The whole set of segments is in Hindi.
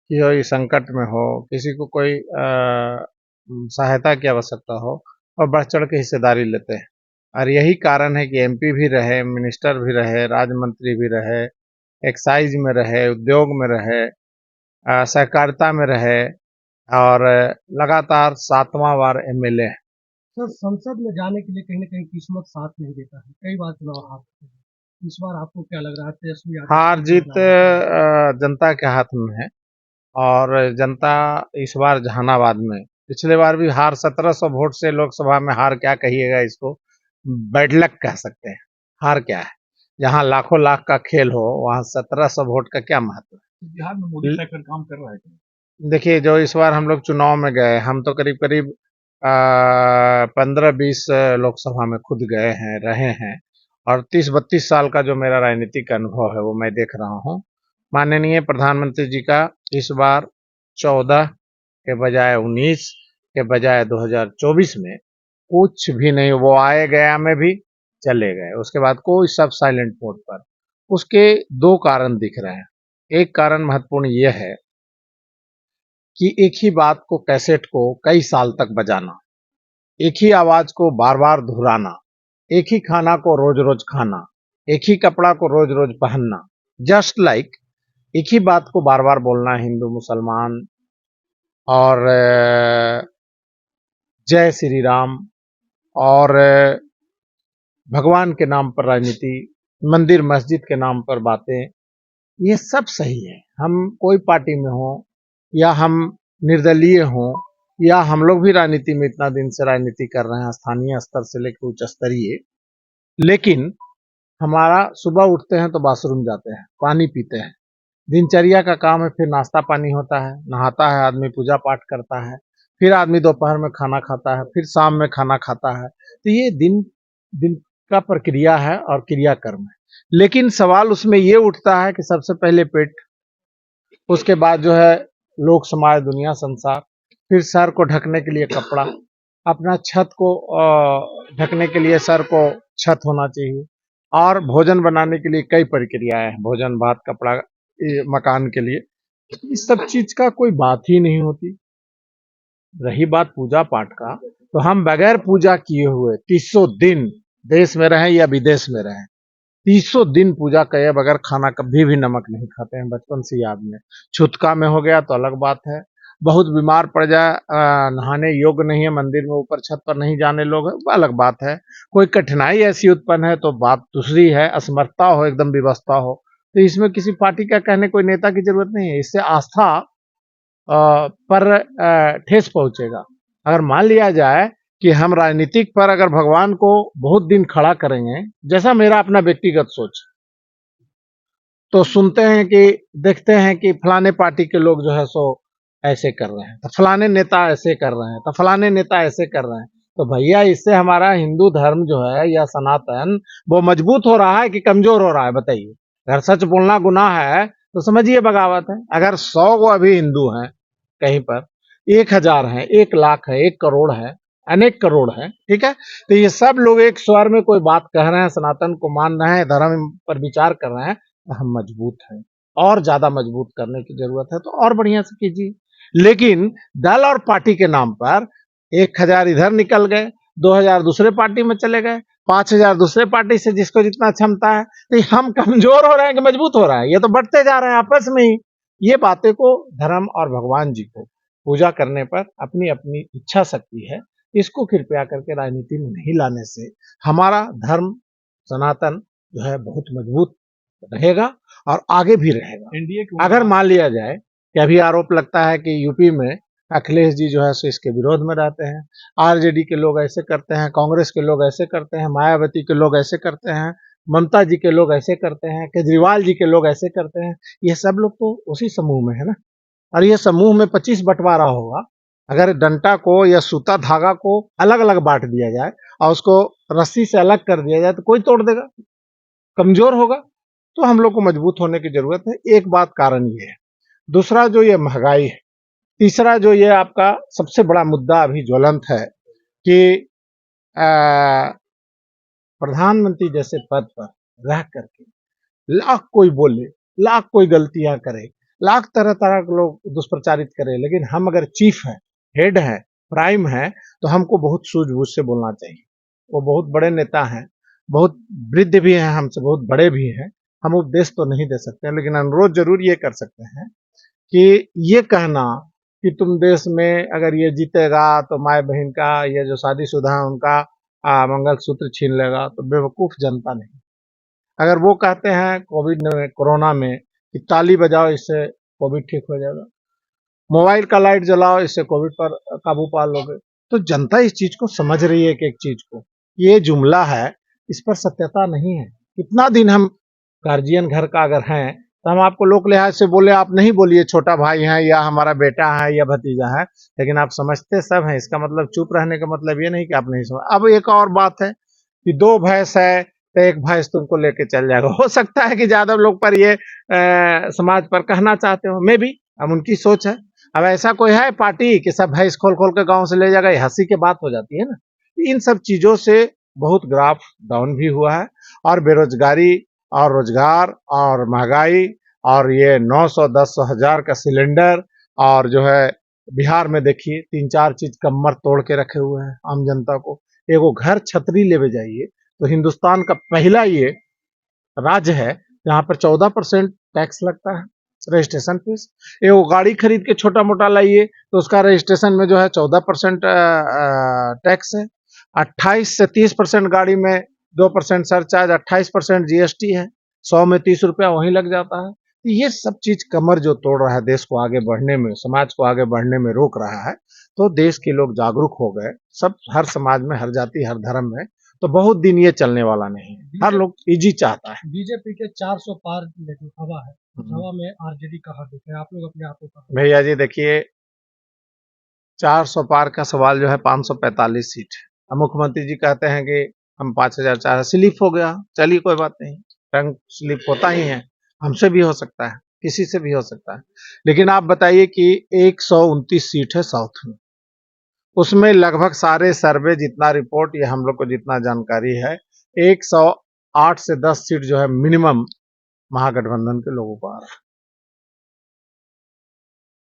कि कोई संकट में हो, किसी को कोई सहायता की आवश्यकता हो और बढ़ चढ़ के हिस्सेदारी लेते हैं। और यही कारण है कि एमपी भी रहे, मिनिस्टर भी रहे, राज्य मंत्री भी रहे, एक्साइज में रहे, उद्योग में रहे, सहकारिता में रहे और लगातार 7वां बार एमएलए है। सर, संसद में जाने के लिए कहीं न कहीं किस्मत साथ नहीं देता है। कई बार चुनाव हार चुके हैं। इस बार आपको क्या लग रहा है तेजस्वी यादव हार जीत जनता के हाथ में है और जनता इस बार जहानाबाद में, पिछले बार भी हार 1700 वोट से लोकसभा में हार क्या कहिएगा इसको, बैड लक कह सकते हैं। हार क्या है, जहां लाखों लाख का खेल हो वहां 1700 वोट का क्या महत्व है। बिहार में मोदी सरकार काम कर रहा है क्या? देखिए, जो इस बार हम लोग चुनाव में गए, हम तो करीब करीब 15-20 लोकसभा में खुद गए हैं, रहे हैं और 30-32 साल का जो मेरा राजनीतिक अनुभव है वो मैं देख रहा हूँ। माननीय प्रधानमंत्री जी का इस बार 14 के बजाय 19 के बजाय 2024 में कुछ भी नहीं, वो आए गया में भी चले गए, उसके बाद कोई सब साइलेंट मोड पर। उसके दो कारण दिख रहे हैं। एक कारण महत्वपूर्ण यह है कि एक ही बात को, कैसेट को कई साल तक बजाना, एक ही आवाज को बार बार दोहराना, एक ही खाना को रोज रोज खाना, एक ही कपड़ा को रोज रोज पहनना, जस्ट लाइक एक ही बात को बार बार बोलना, हिंदू मुसलमान और जय श्री राम और भगवान के नाम पर राजनीति, मंदिर मस्जिद के नाम पर बातें, ये सब सही है। हम कोई पार्टी में हो या हम निर्दलीय हों या हम लोग भी राजनीति में इतना दिन से राजनीति कर रहे हैं, स्थानीय स्तर से लेकर उच्च स्तरीय, लेकिन हमारा सुबह उठते हैं तो बाथरूम जाते हैं, पानी पीते हैं, दिनचर्या का काम है, फिर नाश्ता पानी होता है, नहाता है आदमी, पूजा पाठ करता है, फिर आदमी दोपहर में खाना खाता है, फिर शाम में खाना खाता है। तो ये दिन दिन का प्रक्रिया है और क्रियाकर्म है। लेकिन सवाल उसमें ये उठता है कि सबसे पहले पेट, उसके बाद जो है लोक समाज, दुनिया, संसार, फिर सर को ढकने के लिए कपड़ा, अपना छत को ढकने के लिए सर को छत होना चाहिए और भोजन बनाने के लिए कई प्रक्रियाएं हैं, भोजन, भात, कपड़ा, मकान के लिए। इस सब चीज का कोई बात ही नहीं होती। रही बात पूजा पाठ का, तो हम बगैर पूजा किए हुए 300 दिन देश में रहें या विदेश में रहें, 300 दिन पूजा किए बगैर खाना कभी भी नमक नहीं खाते हैं, बचपन से याद में। छुतका में हो गया तो अलग बात है, बहुत बीमार पड़ जाए, नहाने योग्य नहीं है, मंदिर में ऊपर छत पर नहीं जाने लोग, है वो अलग बात है। कोई कठिनाई ऐसी उत्पन्न है तो बात दूसरी है, असमर्थता हो, एकदम विवशता हो, तो इसमें किसी पार्टी का कहने, कोई नेता की जरूरत नहीं है। इससे आस्था पर ठेस पहुंचेगा। अगर मान लिया जाए कि हम राजनीतिक पर अगर भगवान को बहुत दिन खड़ा करेंगे, जैसा मेरा अपना व्यक्तिगत सोच, तो सुनते हैं कि, देखते हैं कि फलाने पार्टी के लोग जो है सो ऐसे कर रहे हैं, तो फलाने नेता ऐसे कर रहे हैं, तो फलाने नेता ऐसे कर रहे हैं, तो भैया इससे हमारा हिंदू धर्म जो है या सनातन, वो मजबूत हो रहा है कि कमजोर हो रहा है, बताइए। अगर सच बोलना गुनाह है तो समझिए बगावत है। अगर 100 को अभी हिंदू हैं कहीं पर, 1000 है, 1 लाख है, 1 करोड़ है, अनेक करोड़ है, ठीक है, तो ये सब लोग एक स्वर में कोई बात कह रहे हैं, सनातन को मान रहे हैं, धर्म पर विचार कर रहे हैं, तो हम मजबूत हैं। और ज्यादा मजबूत करने की जरूरत है तो और बढ़िया से कीजिए। लेकिन दल और पार्टी के नाम पर 1000 इधर निकल गए, 2000 दूसरे पार्टी में चले गए, 5000 दूसरे पार्टी से, जिसको जितना क्षमता है, तो हम कमजोर हो रहे हैं कि मजबूत हो रहे हैं? ये तो बढ़ते जा रहे हैं आपस में ही। ये बातें को धर्म और भगवान जी को पूजा करने पर अपनी अपनी इच्छा शक्ति है, इसको कृपया करके राजनीति में नहीं लाने से हमारा धर्म सनातन जो है बहुत मजबूत रहेगा और आगे भी रहेगा। एनडीए अगर मान लिया जाए कि अभी आरोप लगता है कि यूपी में अखिलेश जी जो है सो इसके विरोध में रहते हैं, आरजेडी के लोग ऐसे करते हैं, कांग्रेस के लोग ऐसे करते हैं, मायावती के लोग ऐसे करते हैं, ममता जी के लोग ऐसे करते हैं, केजरीवाल जी के लोग ऐसे करते हैं, ये सब लोग तो उसी समूह में है ना। और ये समूह में 25 बंटवारा होगा। अगर डंटा को या सूता धागा को अलग अलग बांट दिया जाए और उसको रस्सी से अलग कर दिया जाए तो कोई तोड़ देगा, कमजोर होगा। तो हम लोग को मजबूत होने की जरूरत है। एक बात कारण ये है। दूसरा जो ये महंगाई है। तीसरा जो ये आपका सबसे बड़ा मुद्दा अभी ज्वलंत है कि प्रधानमंत्री जैसे पद पर रह करके लाख कोई बोले, लाख कोई गलतियां करे, लाख तरह तरह के लोग दुष्प्रचारित करें, लेकिन हम अगर चीफ है, हेड है, प्राइम है, तो हमको बहुत सूझबूझ से बोलना चाहिए। वो बहुत बड़े नेता हैं, बहुत वृद्ध भी हैं, हमसे बहुत बड़े भी हैं, हम उपदेश तो नहीं दे सकते, लेकिन अनुरोध जरूर ये कर सकते हैं कि ये कहना कि तुम देश में अगर ये जीतेगा तो माए बहन का, ये जो शादीशुदा है उनका मंगलसूत्र छीन लेगा, तो बेवकूफ जनता नहीं। अगर वो कहते हैं कोरोना में कि ताली बजाओ इससे कोविड ठीक हो जाएगा, मोबाइल का लाइट जलाओ इससे कोविड पर काबू पा लोगे, तो जनता इस चीज को समझ रही है कि एक चीज को ये जुमला है, इस पर सत्यता नहीं है। कितना दिन हम गार्जियन घर का अगर हैं तो हम आपको लोक लिहाज से बोले, आप नहीं बोलिए छोटा भाई है या हमारा बेटा है या भतीजा है, लेकिन आप समझते सब हैं। इसका मतलब चुप रहने का मतलब ये नहीं कि आप नहीं समझ। अब एक और बात है कि 2 भैंस है तो एक भैंस तुमको लेके चल जाएगा। हो सकता है कि ज्यादा लोग पर ये समाज पर कहना चाहते हो, मे भी, अब उनकी सोच है। अब ऐसा कोई है पार्टी कि सब भैंस खोल खोल के गांव से ले जाएगा, ये हंसी की बात हो जाती है ना। इन सब चीजों से बहुत ग्राफ डाउन भी हुआ है, और बेरोजगारी और रोजगार और महंगाई और ये 900-1000 हजार का सिलेंडर, और जो है बिहार में देखिए 3-4 चीज कमर तोड़ के रखे हुए हैं आम जनता को। एगो घर छतरी ले जाइए तो हिंदुस्तान का पहला ये राज्य है जहां पर 14% टैक्स लगता है रजिस्ट्रेशन फीस। एगो गाड़ी खरीद के छोटा मोटा लाइए तो उसका रजिस्ट्रेशन में जो है 14% टैक्स है। 28 से 30% गाड़ी में 2% सरचार्ज, 28% जीएसटी है। 100 में 30 रुपया वहीं लग जाता है। ये सब चीज कमर जो तोड़ रहा है देश को आगे बढ़ने में, समाज को आगे बढ़ने में रोक रहा है। तो देश के लोग जागरूक हो गए, सब, हर समाज में, हर जाति, हर धर्म में। तो बहुत दिन ये चलने वाला नहीं है, हर लोग इजी चाहता है। बीजेपी के 400 पार जो हवा है, हवा में आरजेडी कहाँ दिख है? आप लोग अपने आप को भैया जी देखिए, 400 पार का सवाल जो है 545 सीट है। अब मुख्यमंत्री जी कहते हैं कि हम 5004, स्लिप हो गया, चलिए कोई बात नहीं, टंग स्लिप होता ही है, हमसे भी हो सकता है, किसी से भी हो सकता है। लेकिन आप बताइए कि 129 सीट है साउथ में, उसमें लगभग सारे सर्वे, जितना रिपोर्ट, ये हम लोग को जितना जानकारी है, 108 से 10 सीट जो है मिनिमम महागठबंधन के लोगों को आ रहा है।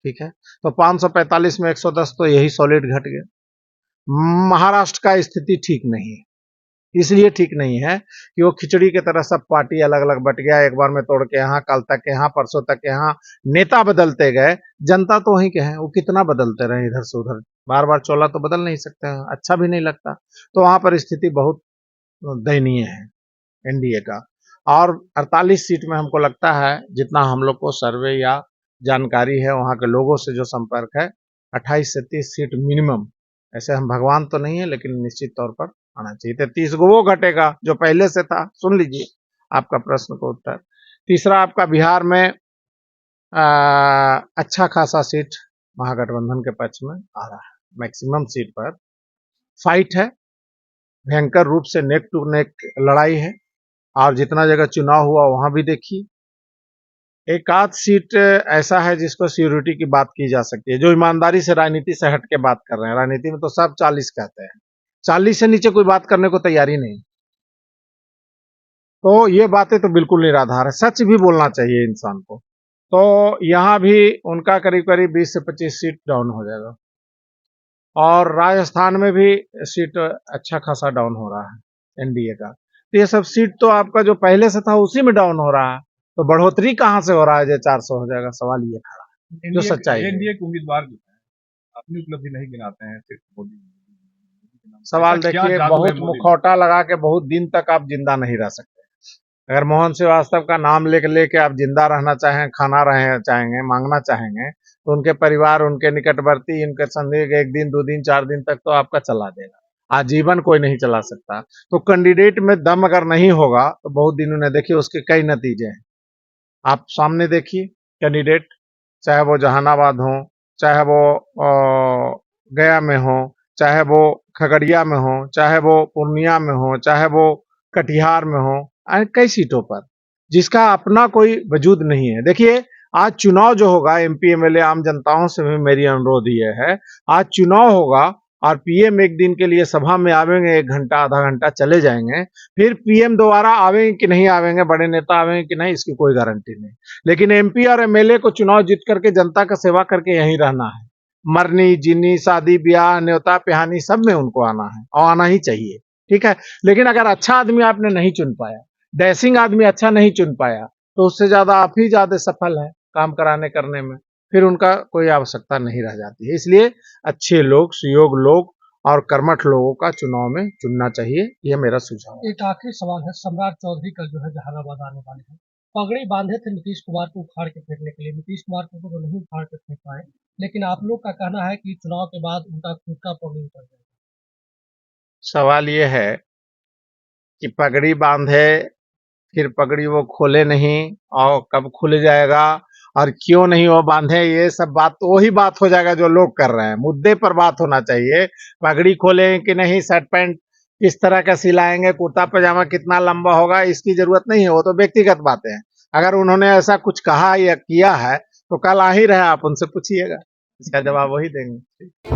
ठीक है, तो 545 में 110 तो यही सॉलिड घट गया। महाराष्ट्र का स्थिति ठीक नहीं है, इसलिए ठीक नहीं है कि वो खिचड़ी की तरह सब पार्टी अलग अलग बट गया, एक बार में तोड़ के यहाँ, कल तक यहाँ, परसों तक यहाँ, नेता बदलते गए, जनता तो वहीं के हैं, वो कितना बदलते रहे इधर से उधर, बार बार चोला तो बदल नहीं सकते हैं, अच्छा भी नहीं लगता। तो वहां पर स्थिति बहुत दयनीय है एनडीए का। और 48 सीट में हमको लगता है, जितना हम लोग को सर्वे या जानकारी है वहां के लोगों से जो संपर्क है, 28 से 30 सीट मिनिमम। ऐसे हम भगवान तो नहीं है, लेकिन निश्चित तौर पर आना चाहिए। 33 को वो घटेगा जो पहले से था। सुन लीजिए आपका प्रश्न का उत्तर। तीसरा, आपका बिहार में अच्छा खासा सीट महागठबंधन के पक्ष में आ रहा है, मैक्सिमम सीट पर फाइट है, भयंकर रूप से नेक टू नेक लड़ाई है। और जितना जगह चुनाव हुआ वहां भी देखिए, एक आध सीट ऐसा है जिसको सिक्योरिटी की बात की जा सकती है, जो ईमानदारी से राजनीति से हट के बात कर रहे हैं। राजनीति में तो सब 40 कहते हैं, 40 से नीचे कोई बात करने को तैयारी नहीं। तो ये बातें तो बिल्कुल निराधार है, सच भी बोलना चाहिए इंसान को। तो यहाँ भी उनका करीब करीब 20 से 25 सीट डाउन हो जाएगा। और राजस्थान में भी सीट अच्छा खासा डाउन हो रहा है एनडीए का। तो ये सब सीट तो आपका जो पहले से था उसी में डाउन हो रहा है, तो बढ़ोतरी कहाँ से हो रहा है जो 400 हो जाएगा? सवाल ये खड़ा है, जो सच्चाई है। एनडीए के उम्मीदवार जो है अपनी उपलब्धि नहीं गिनाते हैं, सिर्फ मोदी। सवाल देखिए, बहुत मुखौटा लगा के बहुत दिन तक आप जिंदा नहीं रह सकते। अगर मोहन श्रीवास्तव का नाम लेके आप जिंदा रहना चाहें, खाना रहे चाहेंगे, मांगना चाहेंगे, तो उनके परिवार, उनके निकटवर्ती, उनके संदेह 1 दिन 2 दिन 4 दिन तक तो आपका चला देगा, आजीवन कोई नहीं चला सकता। तो कैंडिडेट में दम अगर नहीं होगा तो बहुत दिन उन्हें देखिए, उसके कई नतीजे हैं। आप सामने देखिए कैंडिडेट, चाहे वो जहानाबाद हो, चाहे वो गया में हो, चाहे वो खगड़िया में हो, चाहे वो पूर्णिया में हो, चाहे वो कटिहार में हो, कई सीटों पर जिसका अपना कोई वजूद नहीं है। देखिए, आज चुनाव जो होगा, एमपी एमएलए आम जनताओं से भी मेरी अनुरोध ये है, आज चुनाव होगा और पीएम एक दिन के लिए सभा में आवेंगे, 1 घंटा आधा घंटा चले जाएंगे, फिर पीएम दोबारा आवेंगे कि नहीं आवेंगे, बड़े नेता आवेंगे कि नहीं, इसकी कोई गारंटी नहीं। लेकिन एमपी और एमएलए को चुनाव जीत करके जनता का सेवा करके यहीं रहना है। मरनी जीनी शादी ब्याह न्योता पिहानी सब में उनको आना है और आना ही चाहिए, ठीक है। लेकिन अगर अच्छा आदमी आपने नहीं चुन पाया, डैशिंग आदमी अच्छा नहीं चुन पाया, तो उससे ज्यादा आप ही ज्यादा सफल है काम कराने करने में, फिर उनका कोई आवश्यकता नहीं रह जाती है। इसलिए अच्छे लोग, सुयोग्य लोग और कर्मठ लोगों का चुनाव में चुनना चाहिए, यह मेरा सुझाव है। एक आखिरी सवाल है, सम्राट चौधरी कल जो है जहानाबाद आने वाले हैं, पगड़ी बांधे थे नीतीश कुमार को उखाड़ के फेंकने के लिए, नीतीश कुमार को तो नहीं उखाड़ के फेंक पाए, लेकिन आप लोग का कहना है कि चुनाव के बाद उनका खुद का पगड़ी उतर जाएगा। सवाल ये है कि पगड़ी बांधे फिर पगड़ी वो खोले नहीं, और कब खुल जाएगा और क्यों नहीं वो बांधे, ये सब बात तो वही बात हो जाएगा जो लोग कर रहे हैं। मुद्दे पर बात होना चाहिए। पगड़ी खोले कि नहीं, शर्ट पैंट किस तरह का सिलाएंगे, कुर्ता पजामा कितना लंबा होगा, इसकी जरूरत नहीं है, वो तो व्यक्तिगत बातें हैं। अगर उन्होंने ऐसा कुछ कहा या किया है तो कल आ ही रहे, आप उनसे पूछिएगा, इसका जवाब वही देंगे।